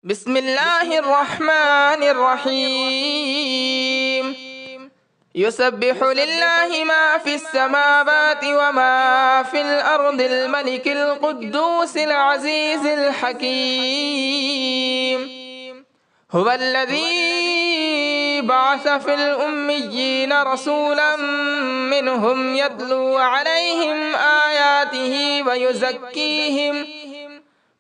بسم الله الرحمن الرحيم يسبح لله ما في السماوات وما في الأرض الملك القدوس العزيز الحكيم هو الذي بعث في الأميين رسولا منهم يتلو عليهم آياته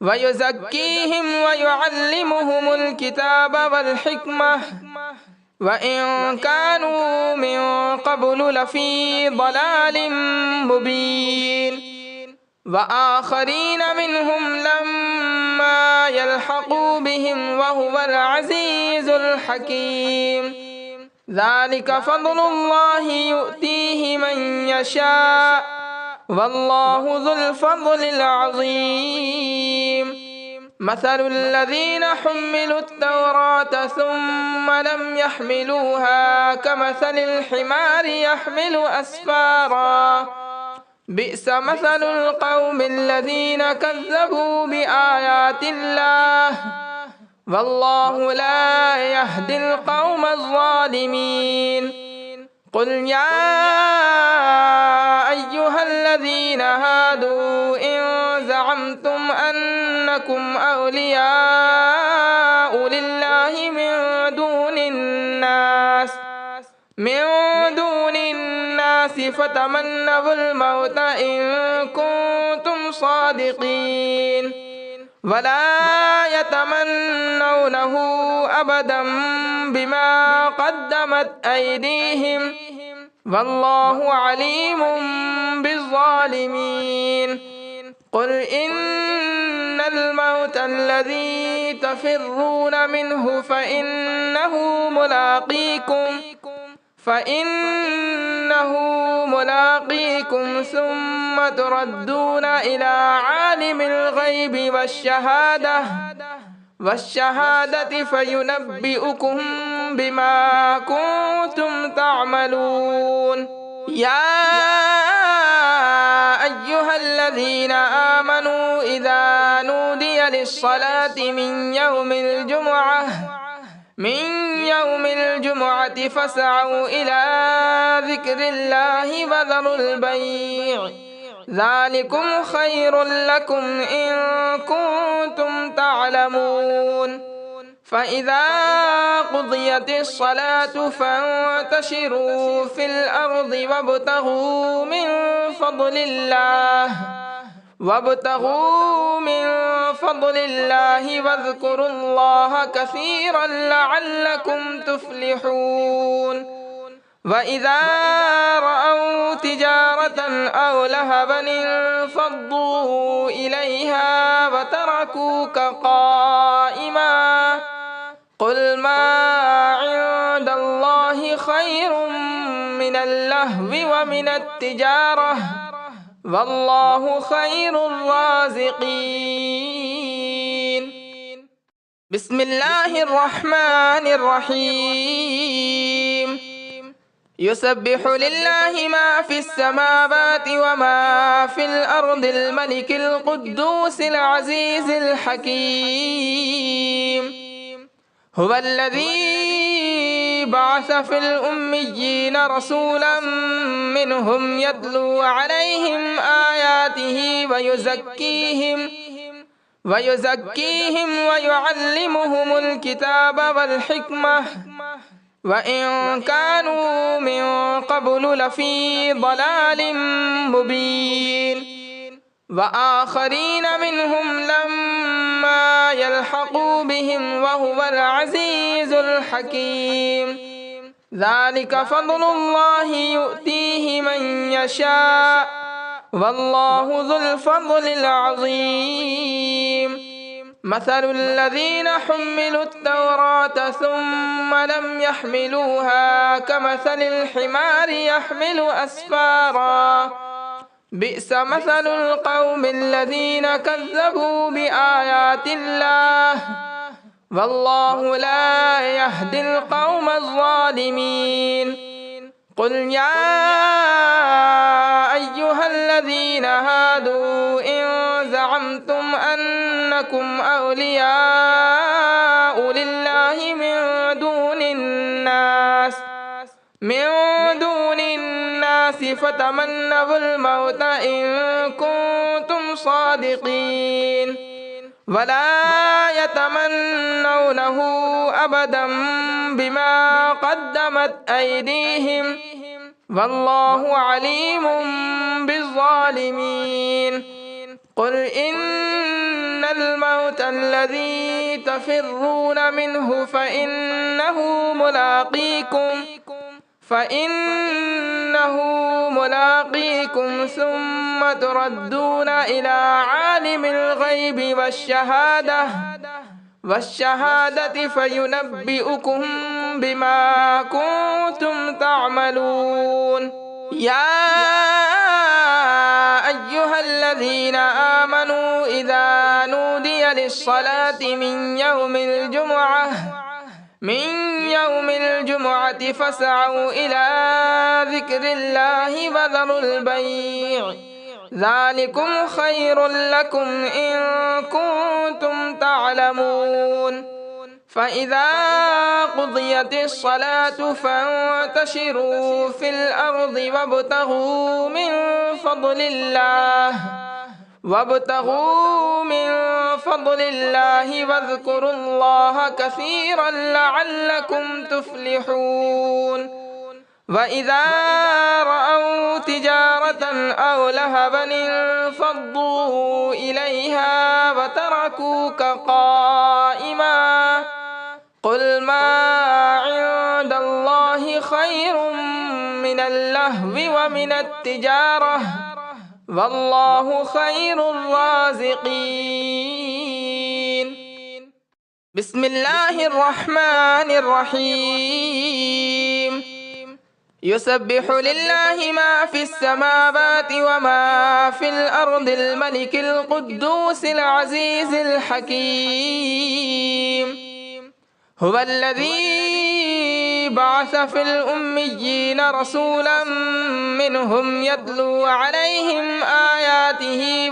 ويزكيهم ويعلمهم الكتاب والحكمة وإن كانوا من قبل لفي ضلال مبين وآخرين منهم لما يلحقوا بهم وهو العزيز الحكيم ذلك فضل الله يؤتيه من يشاء والله ذو الفضل العظيم مثل الذين حملوا التوراة ثم لم يحملوها كمثل الحمار يحمل أسفارا بئس مثل القوم الذين كذبوا بآيات الله والله لا يهدي القوم الظالمين قل يا أيها الذين هادوا إن زعمتم أنكم أولياء لله من دون الناس فتمنوا الموت إن كنتم صادقين ولا يتمنونه أبدا بما قدمت أيديهم والله عليم بالظالمين قل إن الموت الذي تفرون منه فإنه ملاقيكم ثم تردون إلى عالم الغيب والشهادة فينبئكم بما كنتم تعملون يا أيها الذين آمنوا إذا نودي للصلاة من يوم الجمعة فاسعوا إلى ذكر الله وذروا البيع ذلكم خير لكم إن كنتم تعلمون فإذا قضيت الصلاة فانتشروا في الأرض وابتغوا من فضل الله واذكروا الله كثيرا لعلكم تفلحون وإذا رأوا تجارة أو لهوا انفضوا إليها وتركوك قائما قل ما عند الله خير من اللهو ومن التجارة والله خير الرازقين بسم الله الرحمن الرحيم يسبح لله ما في السماوات وما في الأرض الملك القدوس العزيز الحكيم هو الذي بعث في الأميين رسولا منهم يتلو عليهم آياته ويزكيهم ويعلمهم الكتاب والحكمة وإن كانوا من قبل لفي ضلال مبين وآخرين منهم لما يلحقوا بهم وهو العزيز الحكيم ذلك فضل الله يؤتيه من يشاء والله ذو الفضل العظيم مثل الذين حملوا التوراة ثم لم يحملوها كمثل الحمار يحمل أسفارا بئس مثل القوم الذين كذبوا بآيات الله والله لا يهدي القوم الظالمين قل يا أيها الذين هادوا إن زعمتم أنكم أولياء من دون الناس فتمنوا الموت إن كنتم صادقين ولا يتمنونه أبدا بما قدمت أيديهم والله عليم بالظالمين قل إن الموت الذي تفرون منه فإنه ملاقيكم ثم تردون إلى عالم الغيب والشهادة فينبئكم بما كنتم تعملون يا أيها الذين آمنوا إذا نودي للصلاة من يوم الجمعة فاسعوا إلى ذكر الله وذروا البيع ذلكم خير لكم إن كنتم تعلمون فإذا قضيت الصلاة فانتشروا في الأرض وابتغوا من فضل الله واذكروا الله كثيرا لعلكم تفلحون وإذا رأوا تجارة أو لهوا انفضوا إليها وتركوك قائما قل ما عند الله خير من اللهو ومن التجارة والله خير الرازقين بسم الله الرحمن الرحيم يسبح لله ما في السماوات وما في الأرض الملك القدوس العزيز الحكيم هو الذي بعث في الأميين رسولا منهم يتلو عليهم آياته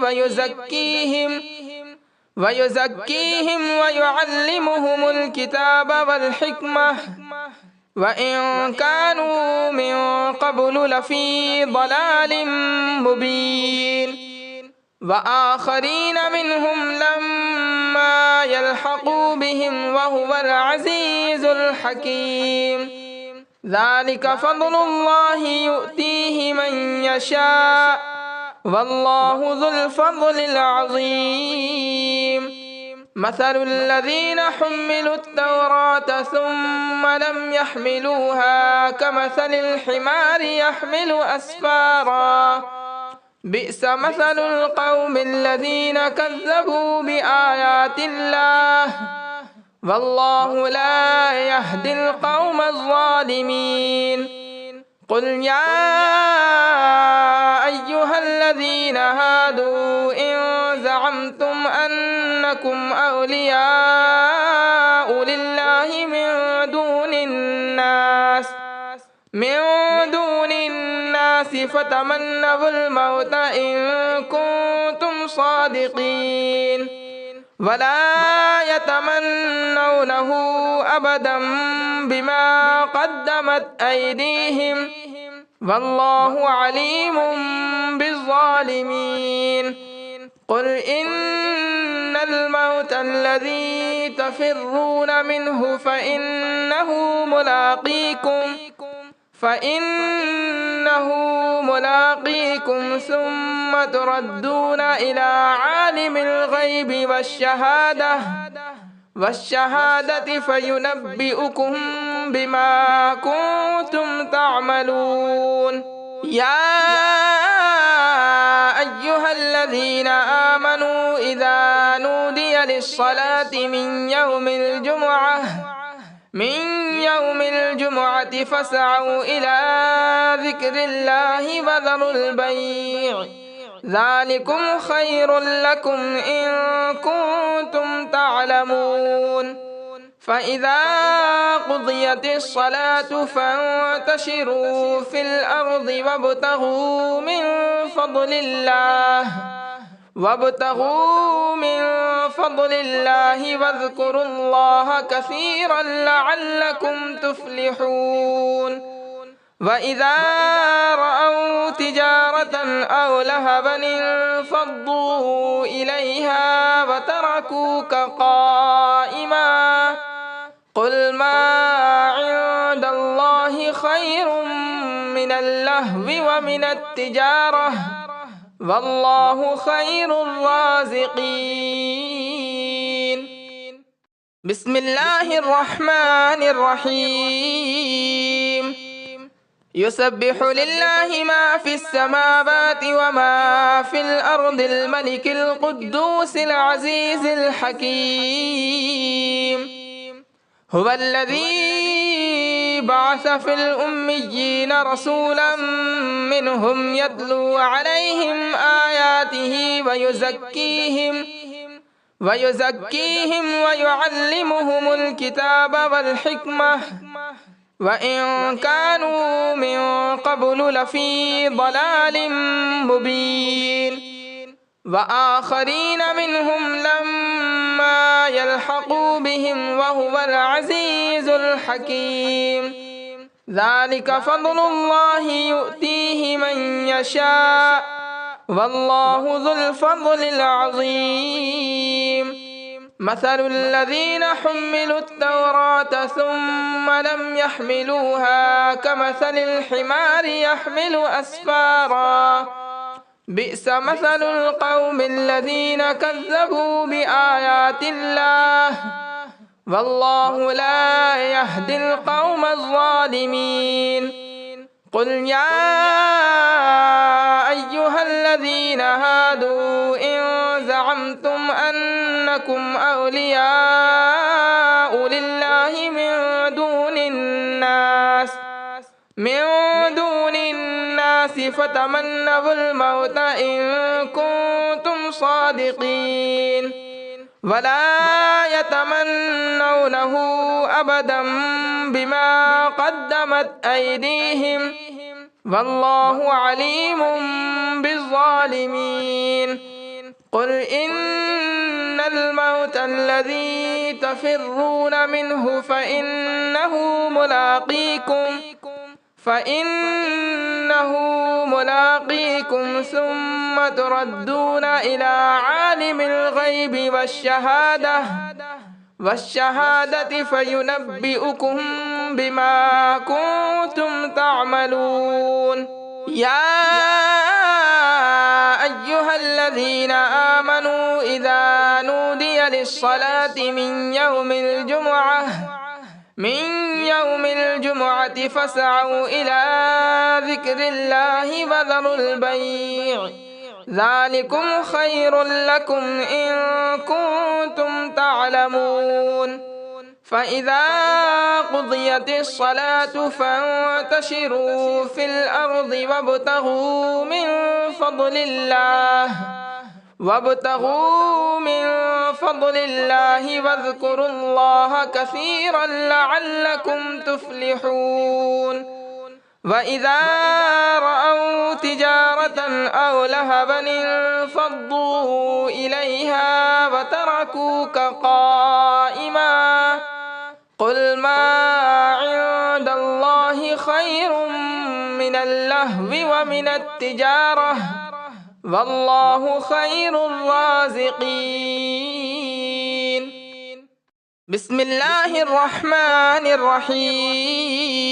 ويزكيهم ويعلمهم الكتاب والحكمة وإن كانوا من قبل لفي ضلال مبين وآخرين منهم لما يلحقوا بهم وهو العزيز الحكيم ذلك فضل الله يؤتيه من يشاء والله ذو الفضل العظيم مثل الذين حملوا التوراة ثم لم يحملوها كمثل الحمار يحمل أسفارا بئس مثل القوم الذين كذبوا بآيات الله والله لا يهدي القوم الظالمين قل يا أيها الذين هادوا إن زعمتم أنكم أولياء لله من دون الناس فتمنوا الموت إن كنتم صادقين ولا يتمنونه أبدا بما قدمت أيديهم والله عليم بالظالمين قل إن الموت الذي تفرون منه فإنه ملاقيكم ثم تردون إلى عالم الغيب والشهادة فينبئكم بما كنتم تعملون يا أيها الذين آمنوا إذا نودي للصلاة من يوم الجمعة فاسعوا إلى ذكر الله وذروا البيع ذلكم خير لكم إن كنتم تعلمون فإذا قضيت الصلاة فانتشروا في الأرض وابتغوا من فضل الله واذكروا الله كثيرا لعلكم تفلحون وإذا رأوا تجارة أو لهوا انفضوا إليها وتركوك قائما قل ما عند الله خير من اللهو ومن التجارة والله خير الرازقين. بسم الله الرحمن الرحيم. يسبح لله ما في السماوات وما في الأرض الملك القدوس العزيز الحكيم. هو الذي بعث في الأميين رسولا منهم يتلو عليهم آياته ويزكيهم ويعلمهم الكتاب والحكمة وإن كانوا من قبل لفي ضلال مبين وآخرين منهم لما يلحقوا بهم وهو العزيز الحكيم. ذلك فضل الله يؤتيه من يشاء والله ذو الفضل العظيم. مثل الذين حملوا التوراة ثم لم يحملوها كمثل الحمار يحمل أسفارا بئس مثل القوم الذين كذبوا بآيات الله والله لا يهدي القوم الظالمين. قل يا أيها الذين هادوا إن زعمتم أنكم أولياء لله من دون الناس فتمنوا الموت إن كنتم صادقين ولا يتمنونه أبدا بما قدمت أيديهم والله عليم بالظالمين. قل إن الموت الذي تفرون منه فإنه ملاقيكم ثم تردون إلى عالم الغيب والشهادة فينبئكم بما كنتم تعملون. يا أيها الذين آمنوا إذا نودي للصلاة من يوم الجمعة فاسعوا إلى ذكر الله وذروا البيع ذلكم خير لكم إن كنتم تعلمون. فإذا قضيت الصلاة فانتشروا في الأرض وابتغوا من فضل الله واذكروا الله كثيرا لعلكم تفلحون. وإذا رأوا تجارة أو لهوا انفضوا إليها وتركوك قائما قل ما عند الله خير من اللهو ومن التجارة والله خير الرازقين. بسم الله الرحمن الرحيم.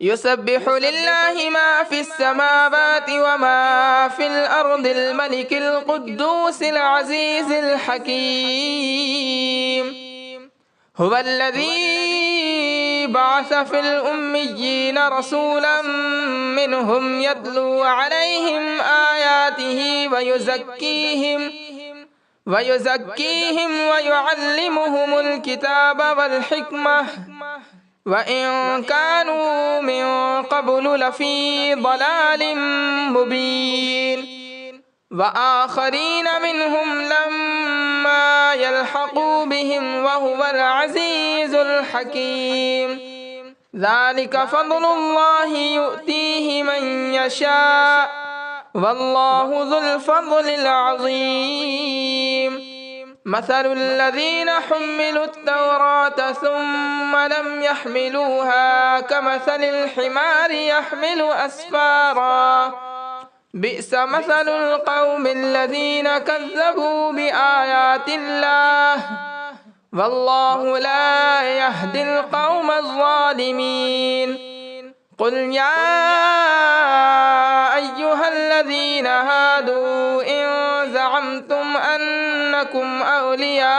يسبح لله ما في السماوات وما في الأرض الملك القدوس العزيز الحكيم. هو الذي بعث في الأميين رسولا منهم يتلو عليهم آياته ويزكيهم ويعلمهم الكتاب والحكمة وإن كانوا من قبل لفي ضلال مبين وآخرين منهم لما يلحقوا بهم وهو العزيز الحكيم. ذلك فضل الله يؤتيه من يشاء والله ذو الفضل العظيم. مثل الذين حملوا التوراة ثم لم يحملوها كمثل الحمار يحمل أسفارا بئس مثل القوم الذين كذبوا بآيات الله والله لا يهدي القوم الظالمين قل يا أيها الذين هادوا إن زعمتم أنكم أولياء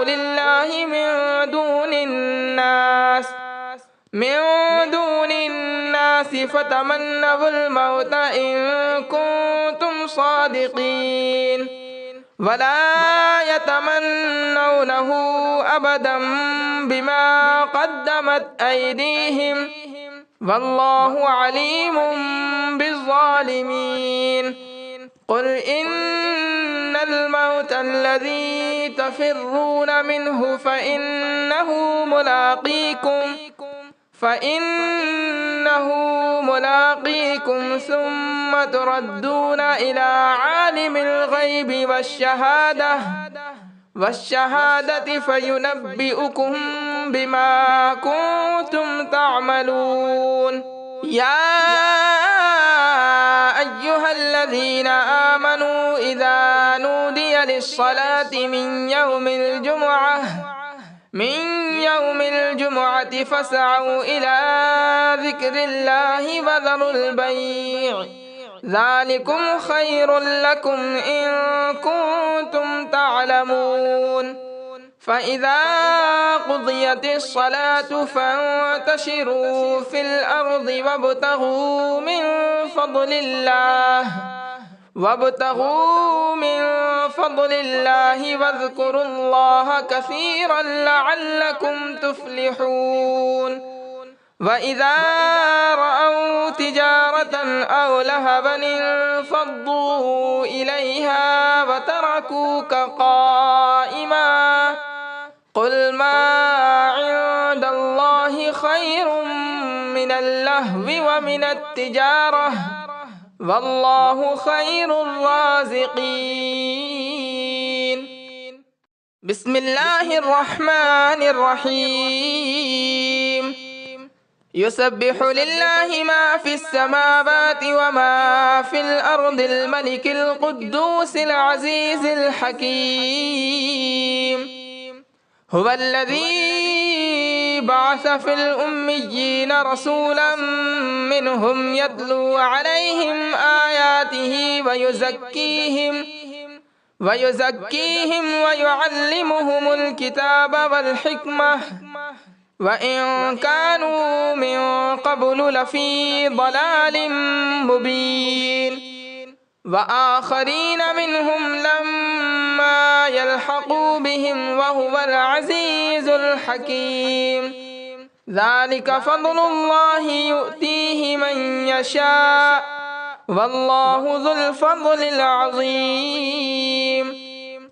لله من دون الناس فتمنوا الموت إن كنتم صادقين ولا يتمنونه أبدا بما قدمت أيديهم والله عليم بالظالمين قل إن الموت الذي تفرون منه فإنه ملاقيكم ثم تردون إلى عالم الغيب والشهادة فينبئكم بما كنتم تعملون يا أيها الذين آمنوا إذا نودي للصلاة من يوم الجمعة فاسعوا إلى ذكر الله وذروا البيع ذلكم خير لكم إن كنتم تعلمون فإذا قضيت الصلاة فانتشروا في الأرض وابتغوا من فضل الله واذكروا الله كثيرا لعلكم تفلحون وإذا رأوا تجارة أو لهوا انفضوا إليها وتركوك قائما قل ما عند الله خير من اللهو ومن التجارة والله خير الرازقين بسم الله الرحمن الرحيم يسبح لله ما في السماوات وما في الأرض الملك القدوس العزيز الحكيم هو الذي بعث في الأميين رسولا منهم يتلو عليهم آياته ويزكيهم ويعلمهم الكتاب والحكمة وإن كانوا من قبل لفي ضلال مبين وآخرين منهم لما يلحقوا بهم وهو العزيز الحكيم ذلك فضل الله يؤتيه من يشاء والله ذو الفضل العظيم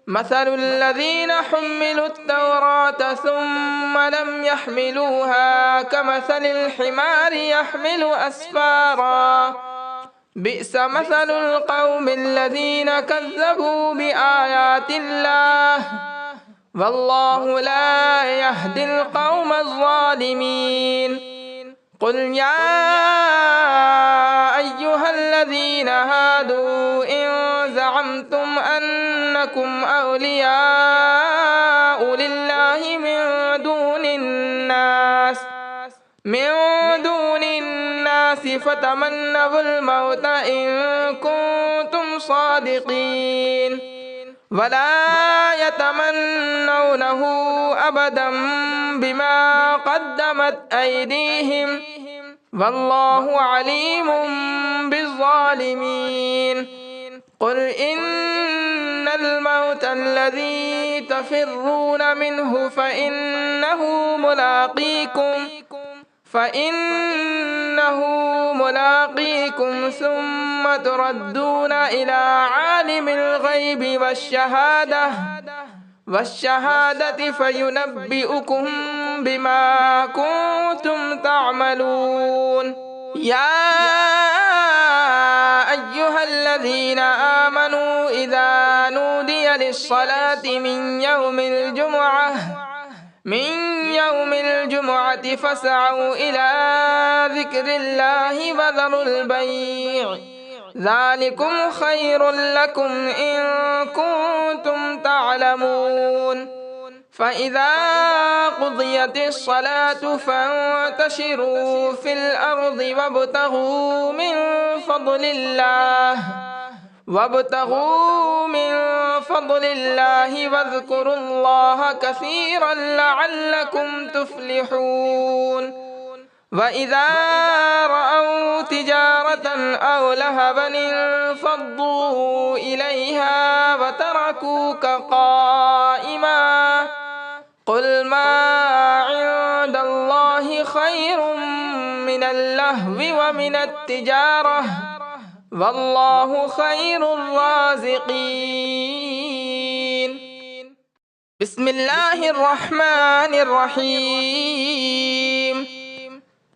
مثل الذين حملوا التوراة ثم لم يحملوها كمثل الحمار يحمل أسفارا بئس مثل القوم الذين كذبوا بآيات الله والله لا يهدي القوم الظالمين قل يا أيها الذين هادوا إن زعمتم أنكم أولياء لله من دون الناس فتمنوا الموت إن كنتم صادقين ولا يتمنونه أبدا بما قدمت أيديهم والله عليم بالظالمين قل إن الموت الذي تفرون منه فإنه ملاقيكم ثم تردون إلى عالم الغيب والشهادة فينبئكم بما كنتم تعملون يا أيها الذين آمنوا إذا نودي للصلاة من يوم الجمعة فاسعوا إلى ذكر الله وذروا البيع ذلكم خير لكم إن كنتم تعلمون فإذا قضيت الصلاة فانتشروا في الأرض وابتغوا من فضل الله واذكروا الله كثيرا لعلكم تفلحون وإذا رأوا تجارة أو لهوا انفضوا إليها وتركوك قائما قل ما عند الله خير من اللهو ومن التجارة والله خير الرازقين بسم الله الرحمن الرحيم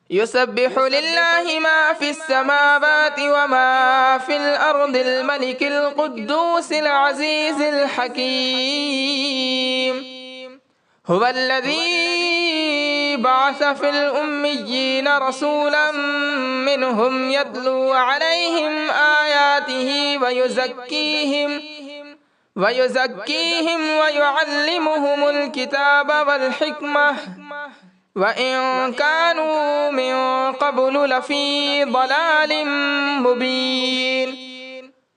يسبح لله ما في السماوات وما في الأرض الملك القدوس العزيز الحكيم هو الذي بعث في الأميين رسولا منهم يتلو عليهم آياته ويزكيهم ويعلمهم الكتاب والحكمة وإن كانوا من قبل لفي ضلال مبين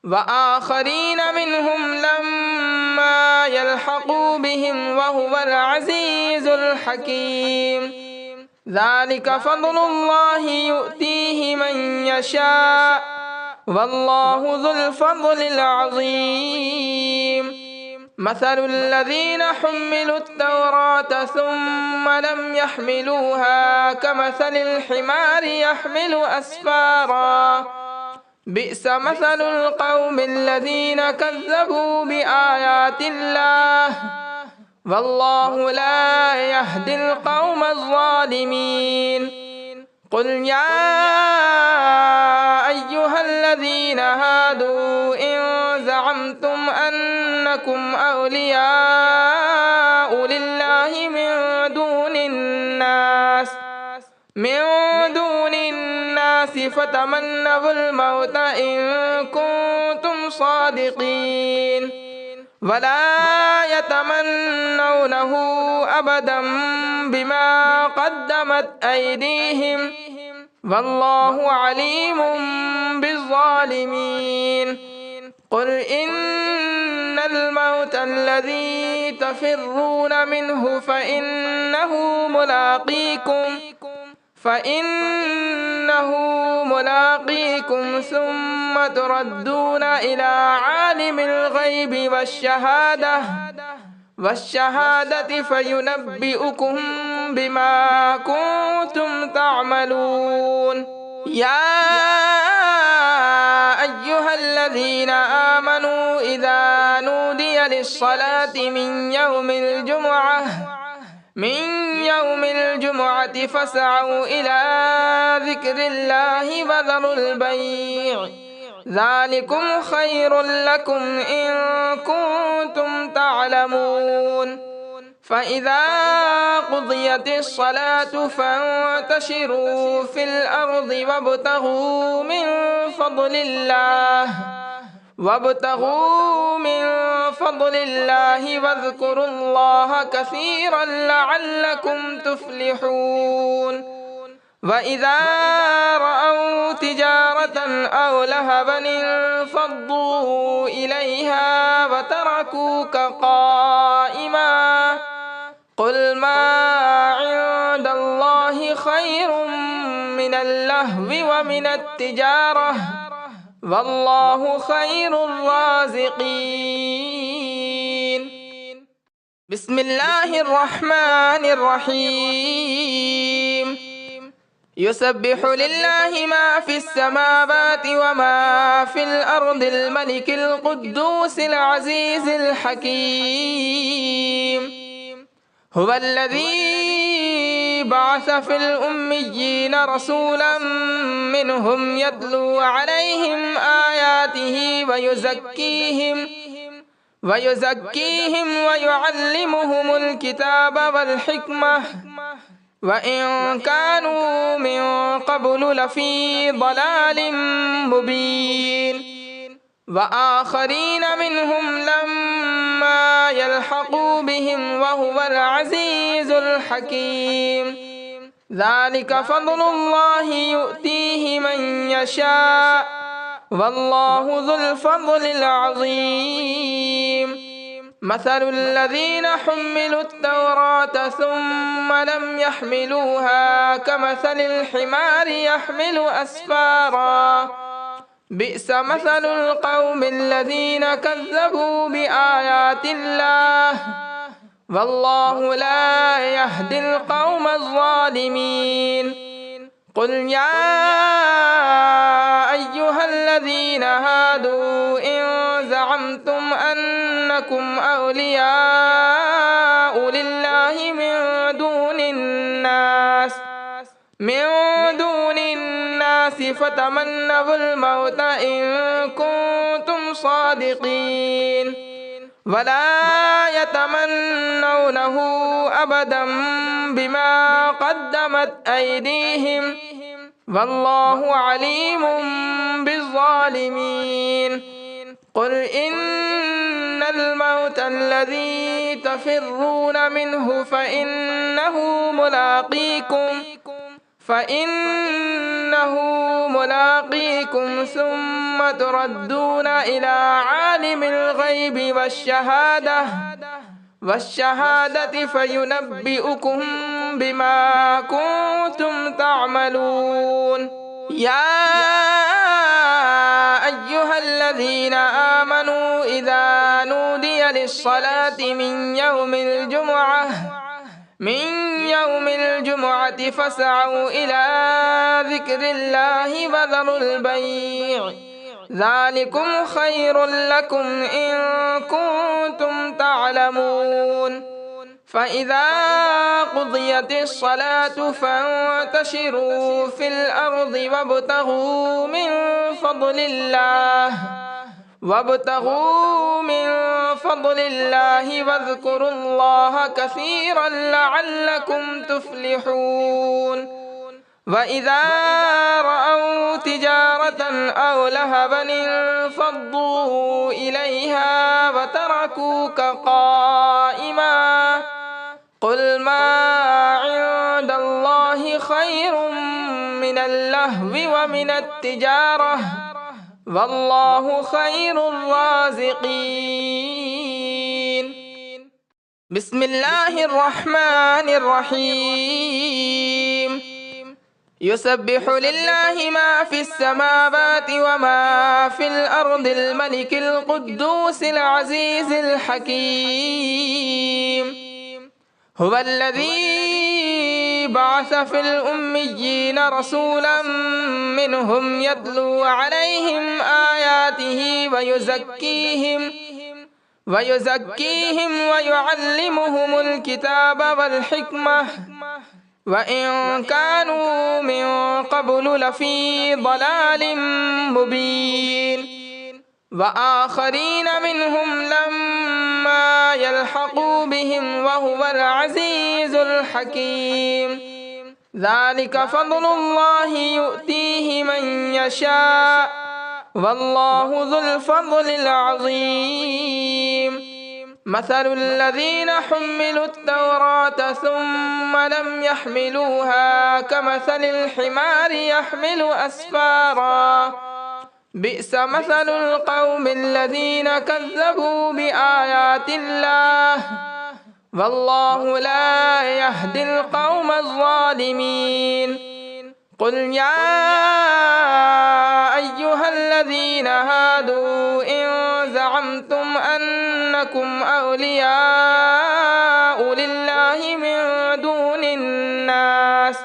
وآخرين منهم لما يلحقوا بهم وهو العزيز الحكيم ذلك فضل الله يؤتيه من يشاء والله ذو الفضل العظيم مثل الذين حملوا التوراة ثم لم يحملوها كمثل الحمار يحمل أسفارا بئس مثل القوم الذين كذبوا بآيات الله والله لا يهدي القوم الظالمين قل يا أيها الذين هادوا إن زعمتم أنكم أولياء لله من دون الناس فتمنوا الموت إن كنتم صادقين ولا يتمنونه أبدا بما قدمت أيديهم والله عليم بالظالمين قل إن الموت الذي تفرون منه فإنه ملاقيكم ثم تردون إلى عالم الغيب والشهادة فينبئكم بما كنتم تعملون يا أيها الذين آمنوا إذا نودي للصلاة من يوم الجمعة فاسعوا إلى ذكر الله وذروا البيع ذلكم خير لكم إن كنتم تعلمون فإذا قضيت الصلاة فانتشروا في الأرض وابتغوا من فضل الله واذكروا الله كثيرا لعلكم تفلحون وإذا رأوا تجارة أو لهوا انفضوا إليها وتركوك قائما قل ما عند الله خير من اللهو ومن التجارة والله خير الرازقين بسم الله الرحمن الرحيم يسبح لله ما في السماوات وما في الأرض الملك القدوس العزيز الحكيم هو الذي بعث في الأميين رسولا منهم يتلو عليهم آياته ويزكيهم ويعلمهم الكتاب والحكمة وإن كانوا من قبل لفي ضلال مبين وآخرين منهم لما يلحقوا بهم وهو العزيز الحكيم ذلك فضل الله يؤتيه من يشاء والله ذو الفضل العظيم مثل الذين حملوا التوراة ثم لم يحملوها كمثل الحمار يحمل أسفارا بئس مثل القوم الذين كذبوا بآيات الله والله لا يهدي القوم الظالمين قل يا أيها الذين هادوا إن زعمتم أنكم أولياء لله من دون الناس فتمنوا الموت إن كنتم صادقين ولا يتمنونه أبدا بما قدمت أيديهم والله عليم بالظالمين قل إن الموت الذي تفرون منه فإنه ملاقيكم ثم تردون إلى عالم الغيب والشهادة فينبئكم بما كنتم تعملون يا أيها الذين آمنوا إذا نودي للصلاة من يوم الجمعة فاسعوا إلى ذكر الله وذروا البيع ذلكم خير لكم إن كنتم تعلمون فإذا قضيت الصلاة فانتشروا في الأرض وابتغوا من فضل الله واذكروا الله كثيرا لعلكم تفلحون وإذا رأوا تجارة أو لهوا انفضوا إليها وتركوك قائما قل ما عند الله خير من اللهو ومن التجارة والله خير الرازقين بسم الله الرحمن الرحيم يسبح لله ما في السماوات وما في الأرض الملك القدوس العزيز الحكيم هو الذي بعث في الأميين رسولا منهم يتلو عليهم آياته ويزكيهم ويعلمهم الكتاب والحكمة وإن كانوا من قبل لفي ضلال مبين وآخرين منهم لما يلحقوا بهم وهو العزيز الحكيم ذلك فضل الله يؤتيه من يشاء والله ذو الفضل العظيم مثل الذين حملوا التوراة ثم لم يحملوها كمثل الحمار يحمل أسفارا بئس مثل القوم الذين كذبوا بآيات الله والله لا يهدي القوم الظالمين قل يا أيها الذين هادوا إن زعمتم أنكم أولياء لله من دون الناس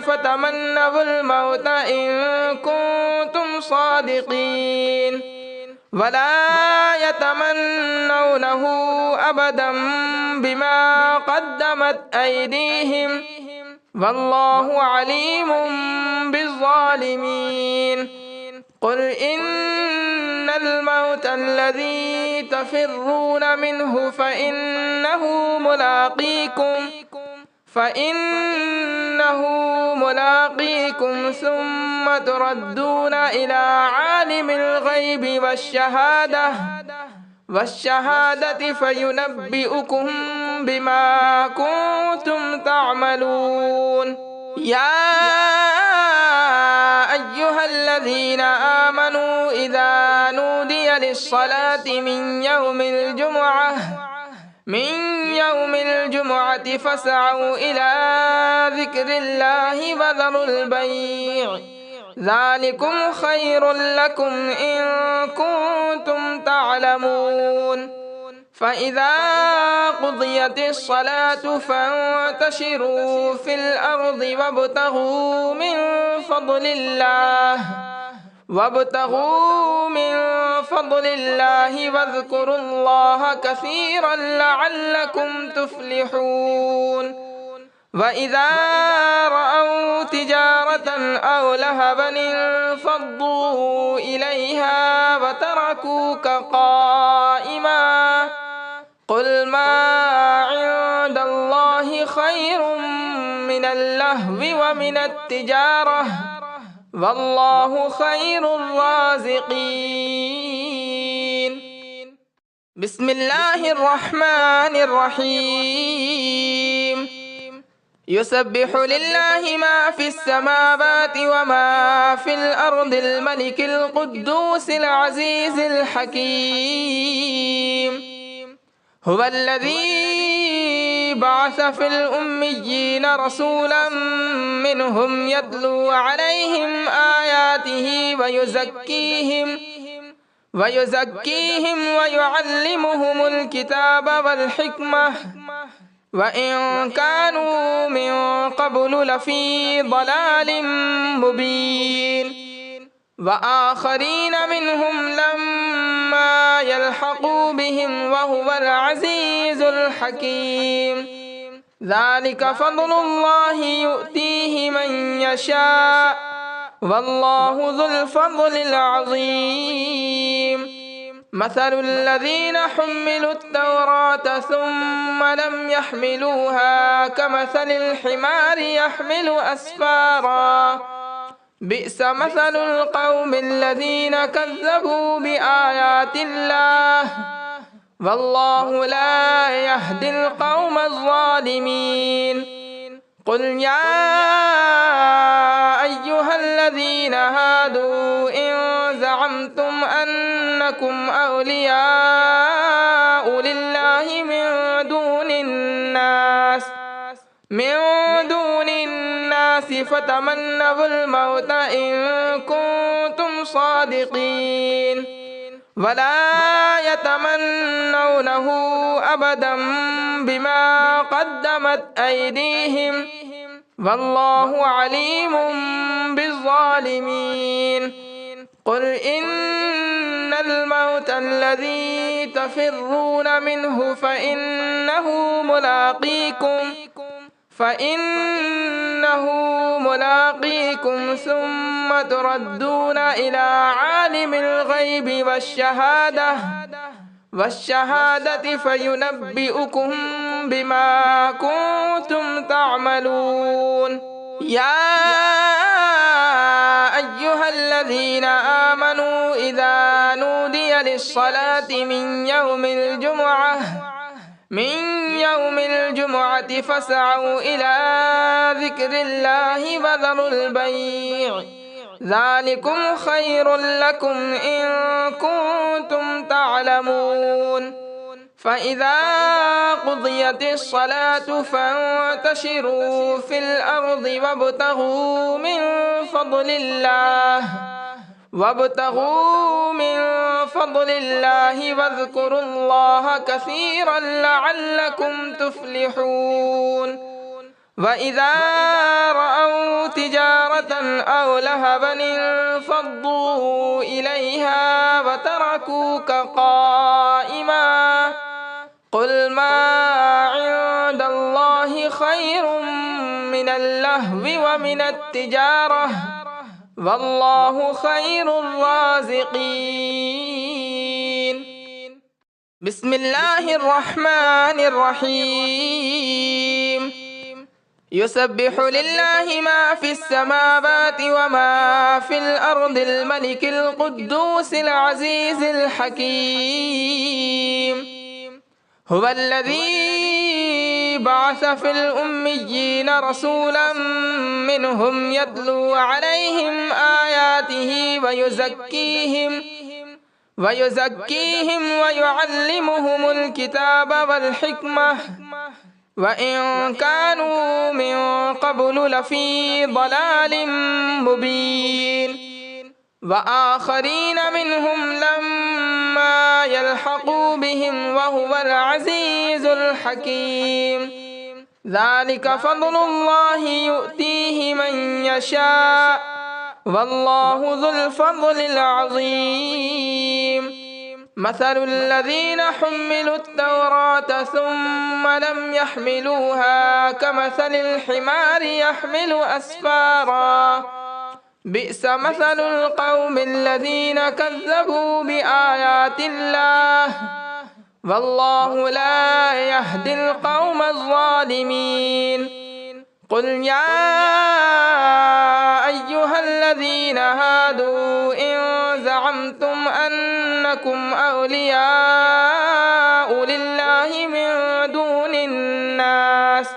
فتمنوا الموت إن كنتم صادقين ولا يتمنونه أبدا بما قدمت أيديهم والله عليم بالظالمين قل إن الموت الذي تفرون منه فإنه ملاقيكم ثم تردون إلى عالم الغيب والشهادة فينبئكم بما كنتم تعملون. يا أيها الذين آمنوا إذا نودي للصلاة من يوم الجمعة فاسعوا إلى ذكر الله وذروا البيع ذلكم خير لكم إن كنتم تعلمون. فإذا قضيت الصلاة فانتشروا في الأرض وابتغوا من فضل الله واذكروا الله كثيرا لعلكم تفلحون. وإذا رأوا تجارة أو لهوا انفضوا إليها وتركوك قائما قل ما عند الله خير من اللهو ومن التجارة والله خير الرازقين. بسم الله الرحمن الرحيم. يسبح لله ما في السماوات وما في الأرض الملك القدوس العزيز الحكيم. هو الذي بعث في الأميين رسولا منهم يتلو عليهم آياته ويزكيهم ويعلمهم الكتاب والحكمة وإن كانوا من قبل لفي ضلال مبين. وآخرين منهم لما يلحقوا بهم وهو العزيز الحكيم. ذلك فضل الله يؤتيه من يشاء والله ذو الفضل العظيم. مثل الذين حملوا التوراة ثم لم يحملوها كمثل الحمار يحمل أسفارا بئس مثل القوم الذين كذبوا بآيات الله والله لا يهدي القوم الظالمين. قل يا أيها الذين هادوا إن زعمتم أنكم أولياء لله من دون الناس فتمنوا الموت إن كنتم صادقين ولا يتمنونه أبدا بما قدمت أيديهم والله عليم بالظالمين. قل إن الموت الذي تفرون منه فإنه ملاقيكم ثم تردون إلى عالم الغيب والشهادة فينبئكم بما كنتم تعملون. يا أيها الذين آمنوا إذا نودي للصلاة من يوم الجمعة فاسعوا إلى ذكر الله وذروا البيع ذلكم خير لكم إن كنتم تعلمون. فإذا قضيت الصلاة فانتشروا في الأرض وابتغوا من فضل الله واذكروا الله كثيرا لعلكم تفلحون. وإذا رأوا تجارة أو لهوا انفضوا إليها وتركوك قائما قل ما عند الله خير من اللهو ومن التجارة والله خير الرازقين. بسم الله الرحمن الرحيم. يسبح لله ما في السماوات وما في الأرض الملك القدوس العزيز الحكيم. هو الذي بعث في الأميين رسولا منهم يتلو عليهم آياته ويزكيهم ويعلمهم الكتاب والحكمة وإن كانوا من قبل لفي ضلال مبين. وآخرين منهم لما يلحقوا بهم وهو العزيز الحكيم. ذلك فضل الله يؤتيه من يشاء والله ذو الفضل العظيم. مثل الذين حملوا التوراة ثم لم يحملوها كمثل الحمار يحمل أسفارا بئس مثل القوم الذين كذبوا بآيات الله والله لا يهدي القوم الظالمين. قل يا أيها الذين هادوا إن زعمتم أنكم أولياء لله من دون الناس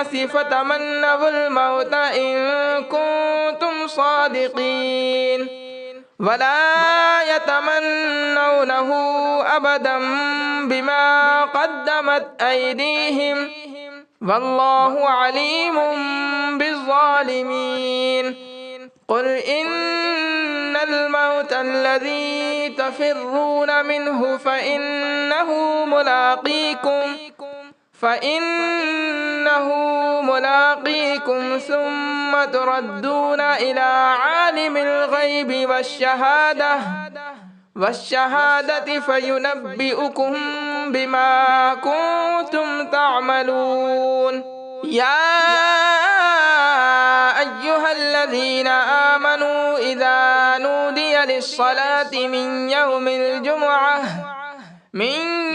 فتمنوا الموت إن كنتم صادقين ولا يتمنونه أبدا بما قدمت أيديهم والله عليم بالظالمين. قل إن الموت الذي تفرون منه فإنه ملاقيكم ثم تردون إلى عالم الغيب والشهادة فينبئكم بما كنتم تعملون. يا أيها الذين آمنوا إذا نودي للصلاة من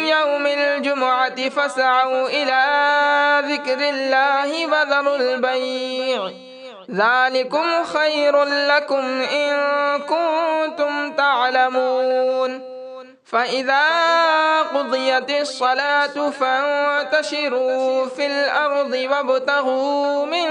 يوم الجمعة فاسعوا إلى ذكر الله وذروا البيع ذلكم خير لكم إن كنتم تعلمون. فإذا قضيت الصلاة فانتشروا في الأرض وابتغوا من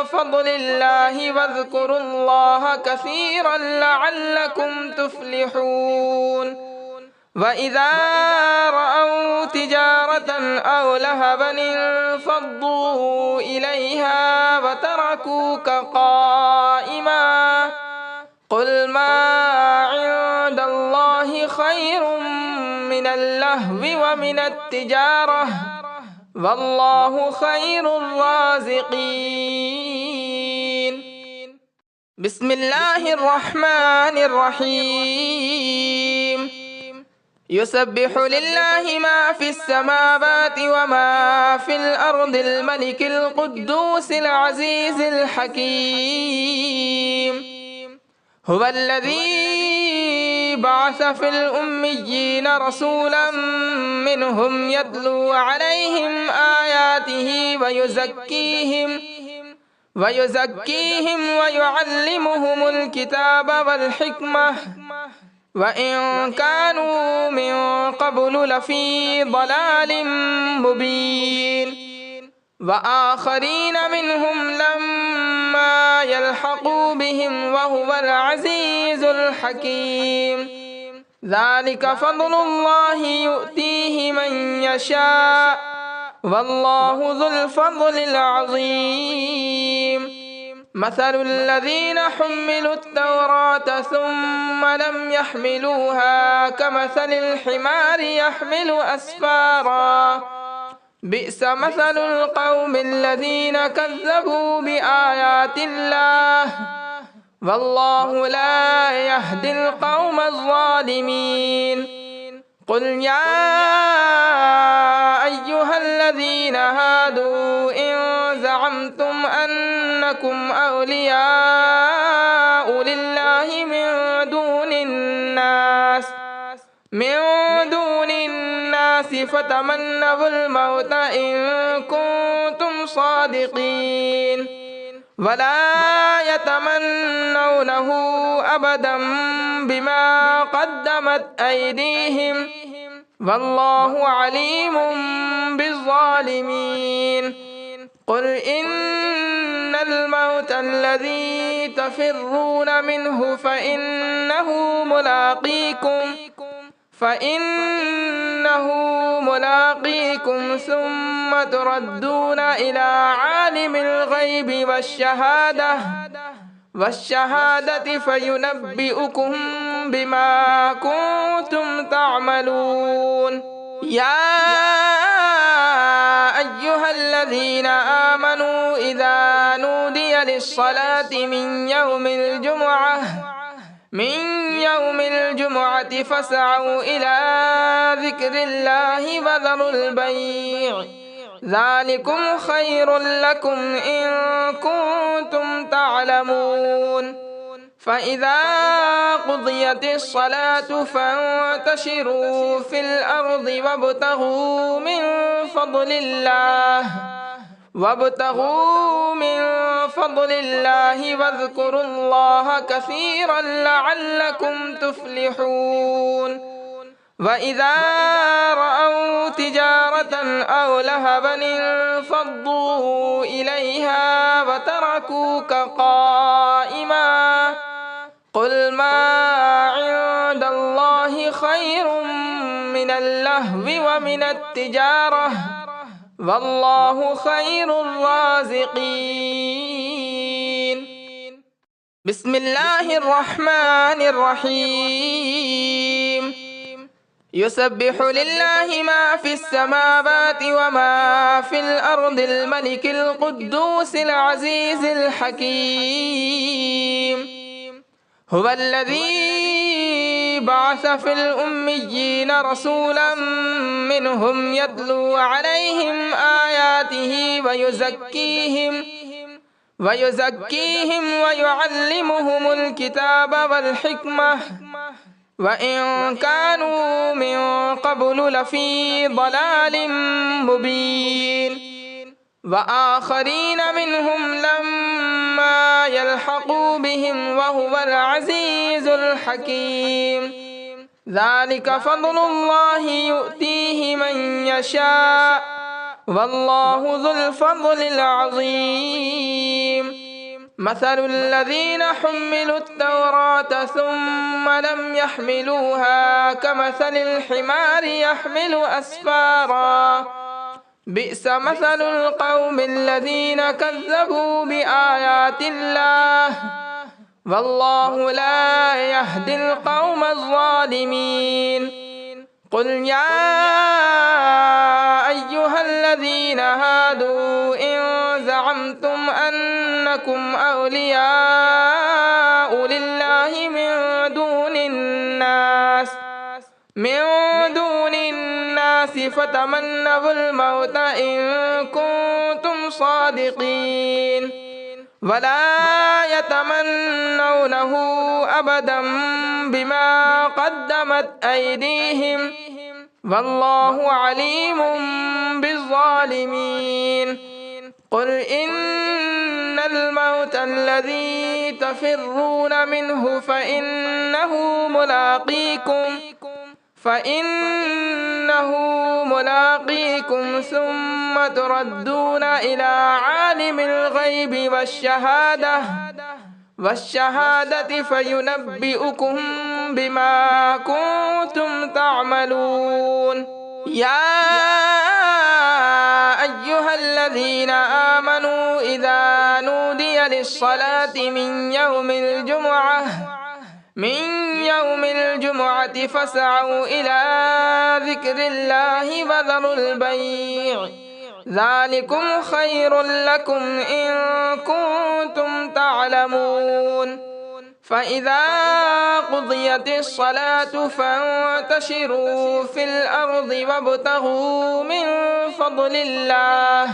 فضل الله واذكروا الله كثيرا لعلكم تفلحون. وإذا رأوا تجارة أو لهوا انفضوا إليها وتركوك قائما قل ما عند الله خير من اللهو ومن التجارة والله خير الرازقين. بسم الله الرحمن الرحيم. يسبح لله ما في السماوات وما في الأرض الملك القدوس العزيز الحكيم. هو الذي بعث في الأميين رسولا منهم يتلو عليهم آياته ويزكيهم ويعلمهم الكتاب والحكمة وإن كانوا من قبل لفي ضلال مبين. وآخرين منهم لما يلحقوا بهم وهو العزيز الحكيم. ذلك فضل الله يؤتيه من يشاء والله ذو الفضل العظيم. مثل الذين حملوا التوراة ثم لم يحملوها كمثل الحمار يحمل أسفارا بئس مثل القوم الذين كذبوا بآيات الله والله لا يهدي القوم الظالمين. قل يا أيها الذين هادوا إن زعمتم أنكم أولياء لله من دون الناس فتمنوا الموت إن كنتم صادقين ولا يتمنونه أبدا بما قدمت أيديهم والله عليم بالظالمين قل إن الموت الذي تفرون منه فإنه ملاقيكم ثم تردون إلى عالم الغيب والشهادة فينبئكم بما كنتم تعملون يا أيها الذين آمنوا إذا نودي للصلاة من يوم الجمعة فاسعوا إلى ذكر الله وذروا البيع ذلكم خير لكم إن كنتم تعلمون فإذا قضيت الصلاة فانتشروا في الأرض وابتغوا من فضل الله واذكروا الله كثيرا لعلكم تفلحون وإذا رأوا تجارة أو لهوا انفضوا إليها وتركوك قائما قل ما عند الله خير من اللهو ومن التجارة والله خير الرازقين بسم الله الرحمن الرحيم يسبح لله ما في السماوات وما في الأرض الملك القدوس العزيز الحكيم هو الذي بعث في الأميين رسولا منهم يتلو عليهم آياته ويزكيهم ويعلمهم الكتاب والحكمة وإن كانوا من قبل لفي ضلال مبين وآخرين منهم لما يلحقوا بهم وهو العزيز الحكيم ذلك فضل الله يؤتيه من يشاء والله ذو الفضل العظيم مثل الذين حملوا التوراة ثم لم يحملوها كمثل الحمار يحمل أسفارا بئس مثل القوم الذين كذبوا بآيات الله والله لا يهدي القوم الظالمين قل يا أيها الذين هادوا إن زعمتم أنكم أولياء لله من دون الناس فتمنوا الموت إن كنتم صادقين ولا يتمنونه أبدا بما قدمت أيديهم والله عليم بالظالمين قل إن الموت الذي تفرون منه فإنه ملاقيكم ثم تردون إلى عالم الغيب والشهادة فينبئكم بما كنتم تعملون يا أيها الذين آمنوا إذا نودي للصلاة من يوم الجمعة فاسعوا إلى ذكر الله وذروا البيع ذلكم خير لكم إن كنتم تعلمون فإذا قضيت الصلاة فانتشروا في الأرض وابتغوا من فضل الله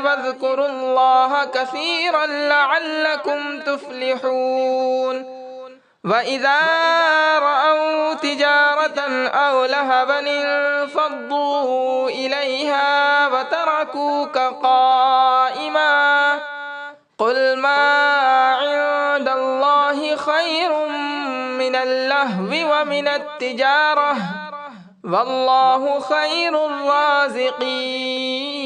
واذكروا الله كثيرا لعلكم تفلحون وإذا رأوا تجارة أو لهوا انفضوا إليها وتركوك قائما قل ما عند الله خير من اللهو ومن التجارة والله خير الرازقين